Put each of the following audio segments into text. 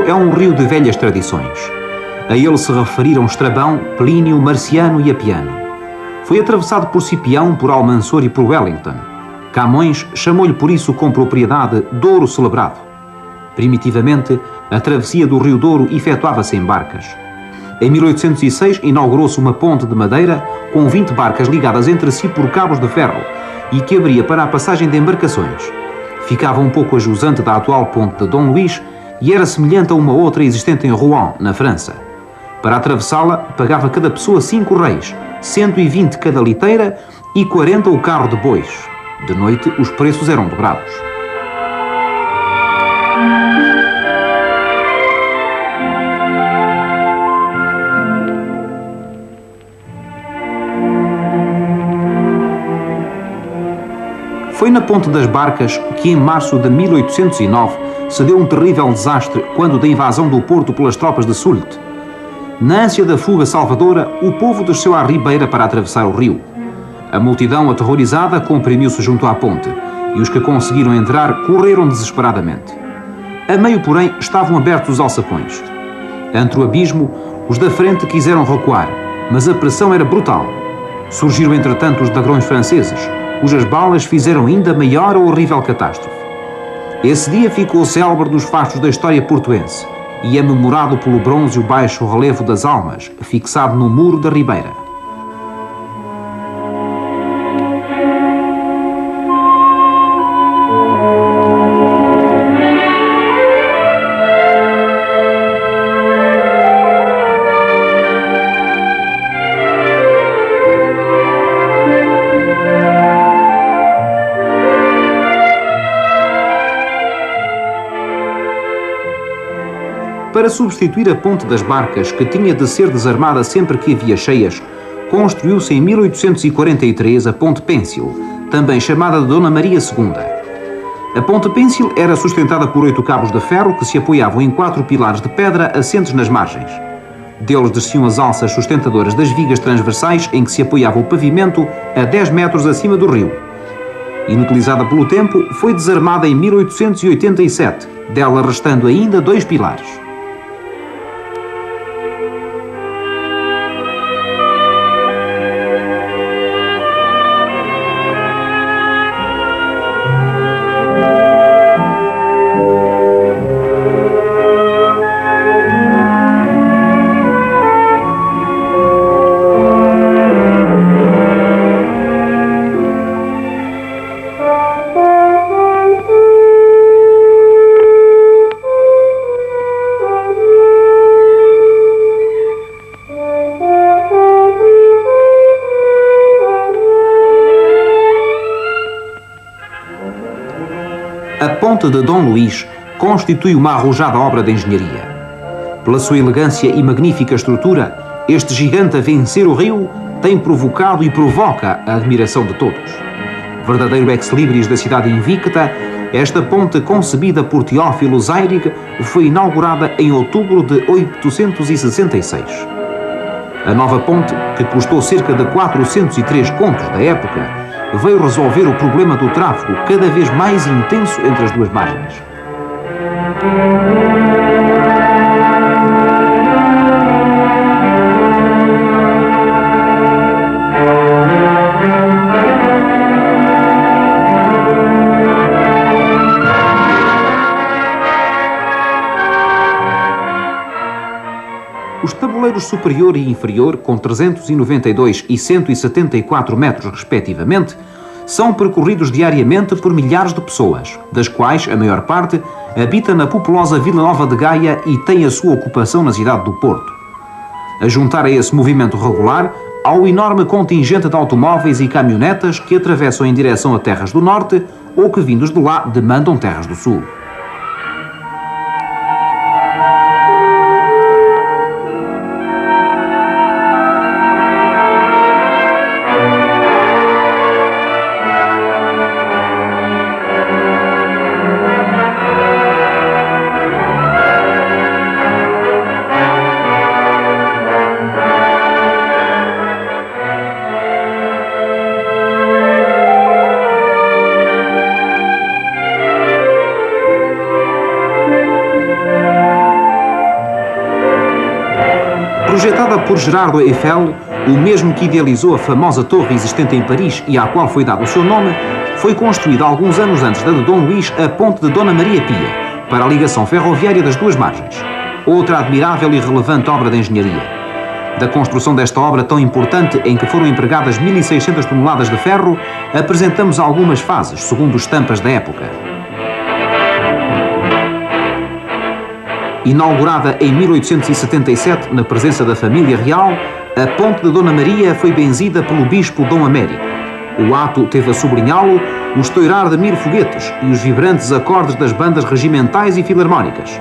Douro é um rio de velhas tradições. A ele se referiram Estrabão, Plínio, Marciano e Apiano. Foi atravessado por Cipião, por Almansor e por Wellington. Camões chamou-lhe por isso com propriedade Douro Celebrado. Primitivamente, a travessia do rio Douro efetuava-se em barcas. Em 1806 inaugurou-se uma ponte de madeira com 20 barcas ligadas entre si por cabos de ferro e que abria para a passagem de embarcações. Ficava um pouco a jusante da atual ponte de Dom Luís e era semelhante a uma outra existente em Rouen, na França. Para atravessá-la, pagava cada pessoa 5 reis, 120 cada liteira e 40 o carro de bois. De noite, os preços eram dobrados. Foi na Ponte das Barcas que, em março de 1809, se deu um terrível desastre quando da invasão do Porto pelas tropas de Soult. Na ânsia da fuga salvadora, o povo desceu à ribeira para atravessar o rio. A multidão, aterrorizada, comprimiu-se junto à ponte e os que conseguiram entrar correram desesperadamente. A meio, porém, estavam abertos os alçapões. Ante o abismo, os da frente quiseram recuar, mas a pressão era brutal. Surgiram, entretanto, os dragões franceses, cujas balas fizeram ainda maior a horrível catástrofe. Esse dia ficou célebre nos fastos da história portuense e é memorado pelo bronze baixo relevo das almas, fixado no muro da ribeira. Para substituir a Ponte das Barcas, que tinha de ser desarmada sempre que havia cheias, construiu-se em 1843 a Ponte Pêncil, também chamada de Dona Maria II. A Ponte Pêncil era sustentada por 8 cabos de ferro que se apoiavam em 4 pilares de pedra assentes nas margens. Deles desciam as alças sustentadoras das vigas transversais em que se apoiava o pavimento a 10 metros acima do rio. Inutilizada pelo tempo, foi desarmada em 1887, dela restando ainda 2 pilares. A Ponte de Dom Luís constitui uma arrojada obra de engenharia. Pela sua elegância e magnífica estrutura, este gigante a vencer o rio tem provocado e provoca a admiração de todos. Verdadeiro ex-libris da cidade invicta, esta ponte concebida por Teófilo Zayrig foi inaugurada em outubro de 866. A nova ponte, que custou cerca de 403 contos da época, veio resolver o problema do tráfego cada vez mais intenso entre as duas margens. Os tabuleiros superior e inferior, com 392 e 174 metros respectivamente, são percorridos diariamente por milhares de pessoas, das quais a maior parte habita na populosa Vila Nova de Gaia e tem a sua ocupação na cidade do Porto. A juntar a esse movimento regular, há o enorme contingente de automóveis e caminhonetas que atravessam em direção a terras do norte ou que, vindos de lá, demandam terras do sul. Projetada por Gerardo Eiffel, o mesmo que idealizou a famosa torre existente em Paris e à qual foi dado o seu nome, foi construída alguns anos antes da de Dom Luís a ponte de Dona Maria Pia, para a ligação ferroviária das duas margens. Outra admirável e relevante obra de engenharia. Da construção desta obra tão importante, em que foram empregadas 1.600 toneladas de ferro, apresentamos algumas fases, segundo estampas da época. Inaugurada em 1877, na presença da família real, a ponte de Dona Maria foi benzida pelo bispo Dom Américo. O ato teve a sublinhá-lo o estourar de 1000 foguetes e os vibrantes acordes das bandas regimentais e filarmónicas.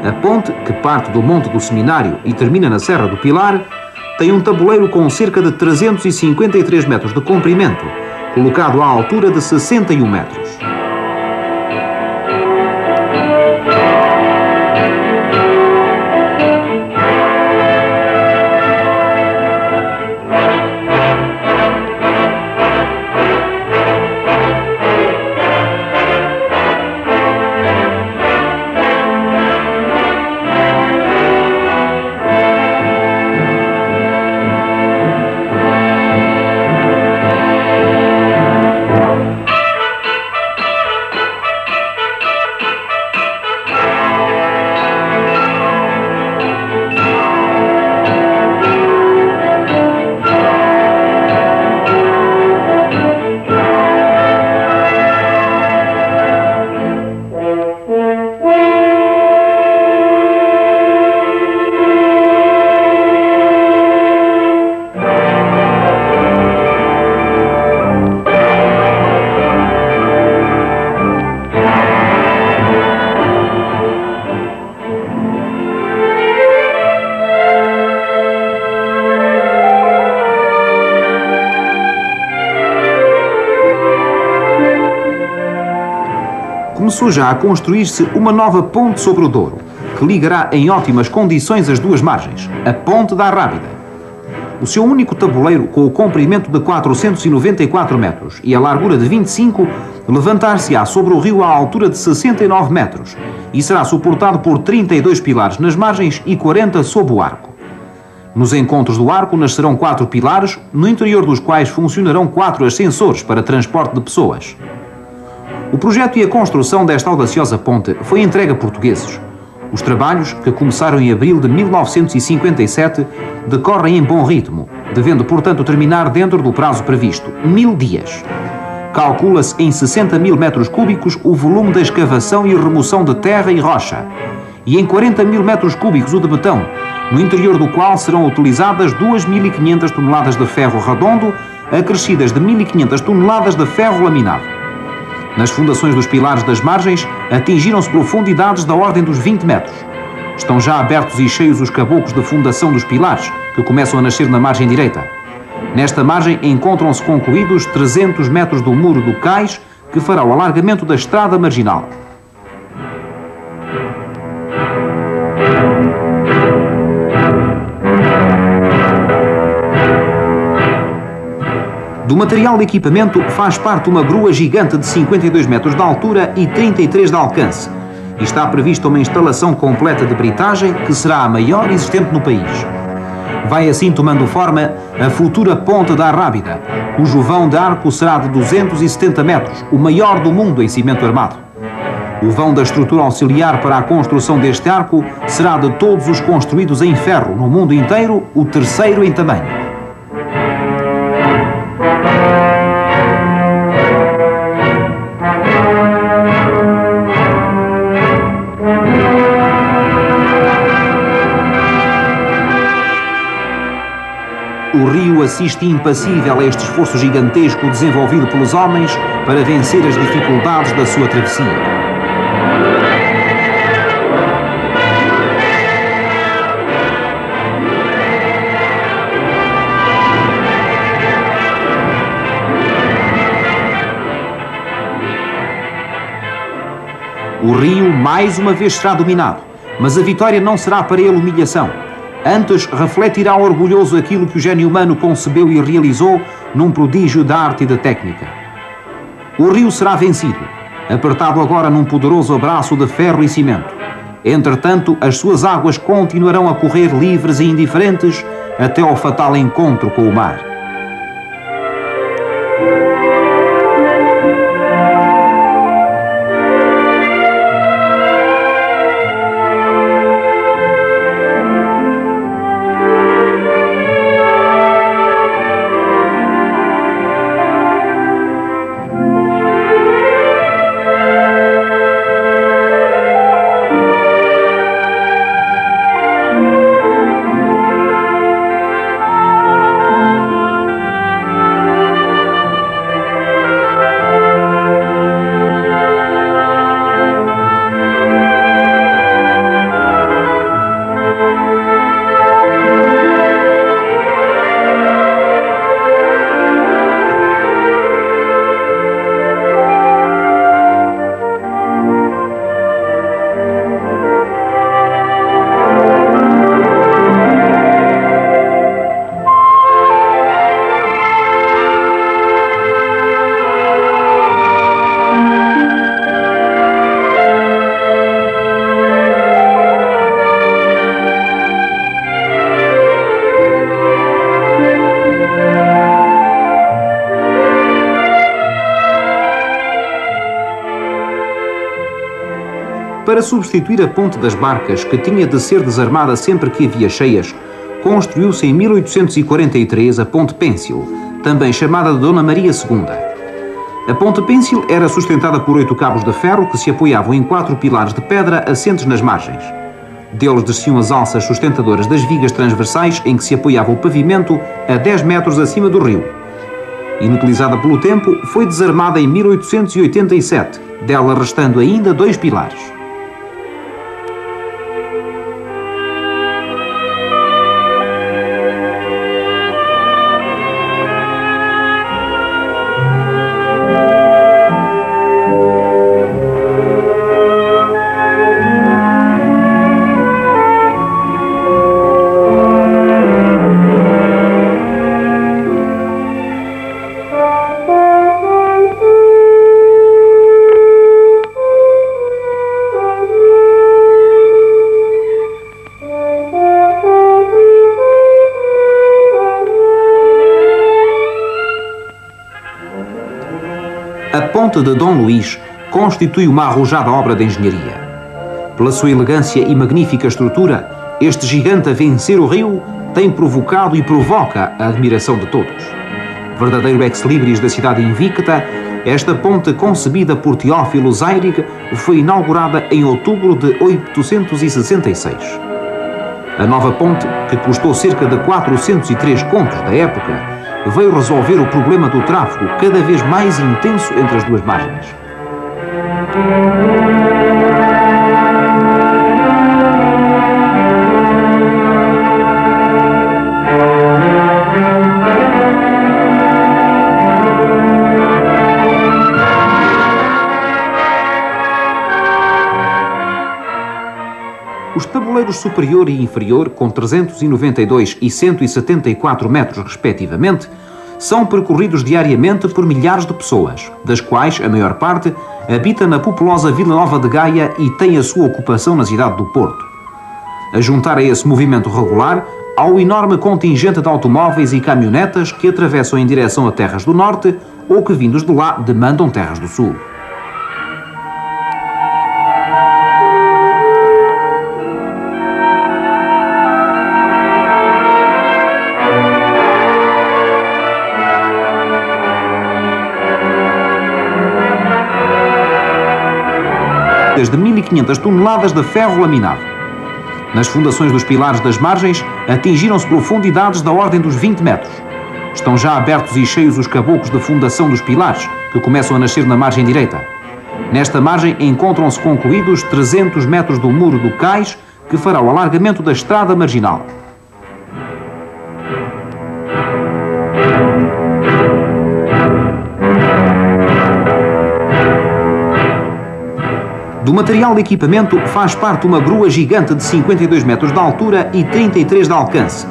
A ponte, que parte do Monte do Seminário e termina na Serra do Pilar, tem um tabuleiro com cerca de 353 metros de comprimento, colocado à altura de 61 metros. Começou já a construir-se uma nova ponte sobre o Douro, que ligará em ótimas condições as duas margens, a Ponte da Arrábida. O seu único tabuleiro, com o comprimento de 494 metros e a largura de 25, levantar-se-á sobre o rio à altura de 69 metros e será suportado por 32 pilares nas margens e 40 sob o arco. Nos encontros do arco nascerão 4 pilares, no interior dos quais funcionarão 4 ascensores para transporte de pessoas. O projeto e a construção desta audaciosa ponte foi entregue a portugueses. Os trabalhos, que começaram em abril de 1957, decorrem em bom ritmo, devendo, portanto, terminar dentro do prazo previsto, 1000 dias. Calcula-se em 60.000 metros cúbicos o volume da escavação e remoção de terra e rocha, e em 40.000 metros cúbicos o de betão, no interior do qual serão utilizadas 2.500 toneladas de ferro redondo, acrescidas de 1.500 toneladas de ferro laminado. Nas fundações dos pilares das margens, atingiram-se profundidades da ordem dos 20 metros. Estão já abertos e cheios os caboclos de fundação dos pilares, que começam a nascer na margem direita. Nesta margem encontram-se concluídos 300 metros do muro do cais, que fará o alargamento da estrada marginal. Do material de equipamento faz parte uma grua gigante de 52 metros de altura e 33 de alcance. E está prevista uma instalação completa de britagem que será a maior existente no país. Vai assim tomando forma a futura Ponte da Arrábida, cujo vão de arco será de 270 metros, o maior do mundo em cimento armado. O vão da estrutura auxiliar para a construção deste arco será de todos os construídos em ferro no mundo inteiro, o terceiro em tamanho. O rio assiste impassível a este esforço gigantesco desenvolvido pelos homens para vencer as dificuldades da sua travessia. O rio mais uma vez será dominado, mas a vitória não será para ele humilhação. Antes, refletirá orgulhoso aquilo que o gênio humano concebeu e realizou num prodígio da arte e da técnica. O rio será vencido, apertado agora num poderoso abraço de ferro e cimento. Entretanto, as suas águas continuarão a correr livres e indiferentes até ao fatal encontro com o mar. Para substituir a Ponte das Barcas, que tinha de ser desarmada sempre que havia cheias, construiu-se em 1843 a Ponte Pêncil, também chamada de Dona Maria II. A Ponte Pêncil era sustentada por 8 cabos de ferro que se apoiavam em 4 pilares de pedra assentes nas margens. Deles desciam as alças sustentadoras das vigas transversais em que se apoiava o pavimento a 10 metros acima do rio. Inutilizada pelo tempo, foi desarmada em 1887, dela restando ainda 2 pilares. A Ponte de Dom Luís constitui uma arrojada obra de engenharia. Pela sua elegância e magnífica estrutura, este gigante a vencer o rio tem provocado e provoca a admiração de todos. Verdadeiro ex-libris da cidade invicta, esta ponte concebida por Teófilo Zeirig foi inaugurada em outubro de 866. A nova ponte, que custou cerca de 403 contos da época, veio resolver o problema do tráfego cada vez mais intenso entre as duas margens. Os tabuleiros superior e inferior, com 392 e 174 metros respectivamente, são percorridos diariamente por milhares de pessoas, das quais a maior parte habita na populosa Vila Nova de Gaia e tem a sua ocupação na cidade do Porto. A juntar a esse movimento regular, há o enorme contingente de automóveis e caminhonetas que atravessam em direção a terras do norte ou que, vindos de lá, demandam terras do sul. De 1.500 toneladas de ferro laminado. Nas fundações dos pilares das margens atingiram-se profundidades da ordem dos 20 metros. Estão já abertos e cheios os caboclos de fundação dos pilares, que começam a nascer na margem direita. Nesta margem encontram-se concluídos 300 metros do muro do cais, que fará o alargamento da estrada marginal. Do material de equipamento faz parte uma grua gigante de 52 metros de altura e 33 de alcance.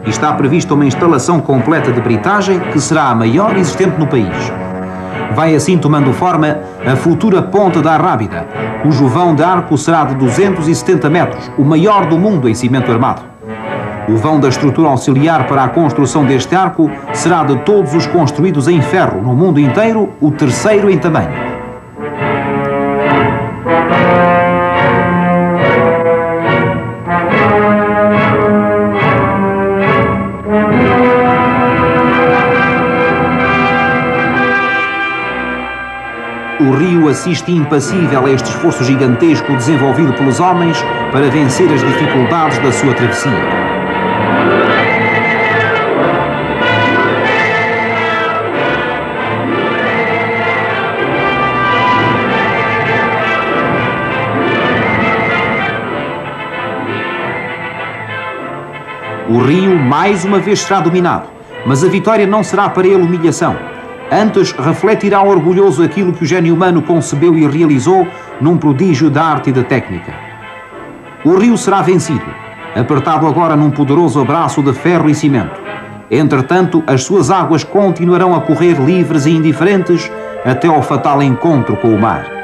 E está prevista uma instalação completa de britagem que será a maior existente no país. Vai assim tomando forma a futura Ponte da Arrábida, cujo vão de arco será de 270 metros, o maior do mundo em cimento armado. O vão da estrutura auxiliar para a construção deste arco será de todos os construídos em ferro no mundo inteiro, o terceiro em tamanho. O rio assiste impassível a este esforço gigantesco desenvolvido pelos homens para vencer as dificuldades da sua travessia. O rio mais uma vez será dominado, mas a vitória não será para ele humilhação. Antes, refletirá orgulhoso aquilo que o gênio humano concebeu e realizou num prodígio da arte e da técnica. O rio será vencido, apertado agora num poderoso abraço de ferro e cimento. Entretanto, as suas águas continuarão a correr livres e indiferentes até ao fatal encontro com o mar.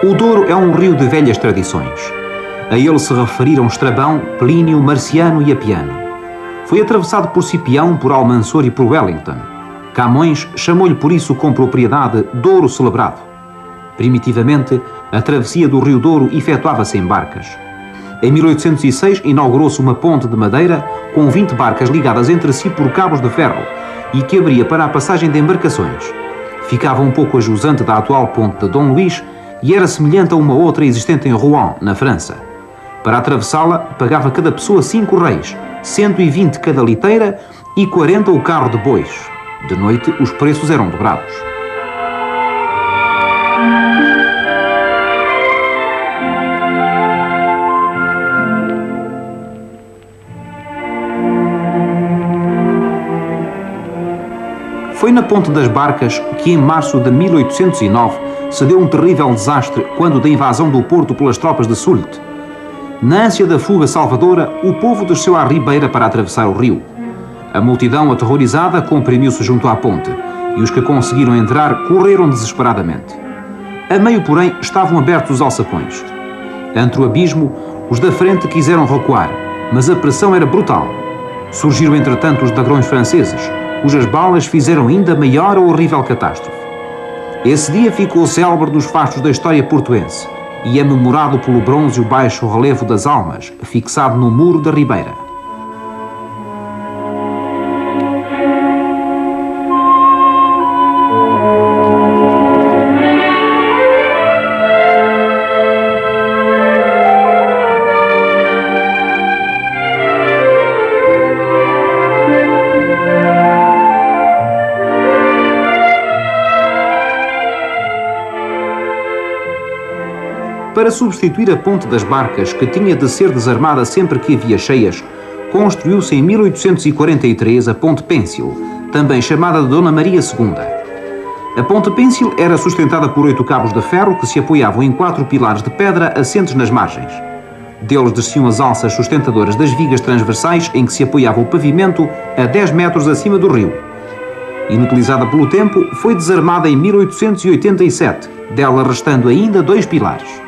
O Douro é um rio de velhas tradições. A ele se referiram Estrabão, Plínio, Marciano e Apiano. Foi atravessado por Cipião, por Almansor e por Wellington. Camões chamou-lhe por isso com propriedade Douro Celebrado. Primitivamente, a travessia do rio Douro efetuava-se em barcas. Em 1806 inaugurou-se uma ponte de madeira com 20 barcas ligadas entre si por cabos de ferro e que abria para a passagem de embarcações. Ficava um pouco a jusante da atual ponte de Dom Luís e era semelhante a uma outra existente em Rouen, na França. Para atravessá-la, pagava cada pessoa 5 reis, 120 cada liteira e 40 o carro de bois. De noite, os preços eram dobrados. Foi na Ponte das Barcas que, em março de 1809, se deu um terrível desastre quando da invasão do Porto pelas tropas de Soult. Na ânsia da fuga salvadora, o povo desceu à ribeira para atravessar o rio. A multidão, aterrorizada, comprimiu-se junto à ponte, e os que conseguiram entrar correram desesperadamente. A meio, porém, estavam abertos os alçapões. Ante o abismo, os da frente quiseram recuar, mas a pressão era brutal. Surgiram, entretanto, os dragões franceses, cujas balas fizeram ainda maior a horrível catástrofe. Esse dia ficou célebre nos fastos da história portuense e é memorado pelo bronze e o baixo relevo das almas, fixado no muro da ribeira. Para substituir a Ponte das Barcas, que tinha de ser desarmada sempre que havia cheias, construiu-se em 1843 a Ponte Pêncil, também chamada de Dona Maria II. A Ponte Pêncil era sustentada por 8 cabos de ferro que se apoiavam em 4 pilares de pedra assentes nas margens. Deles desciam as alças sustentadoras das vigas transversais em que se apoiava o pavimento a 10 metros acima do rio. Inutilizada pelo tempo, foi desarmada em 1887, dela restando ainda 2 pilares.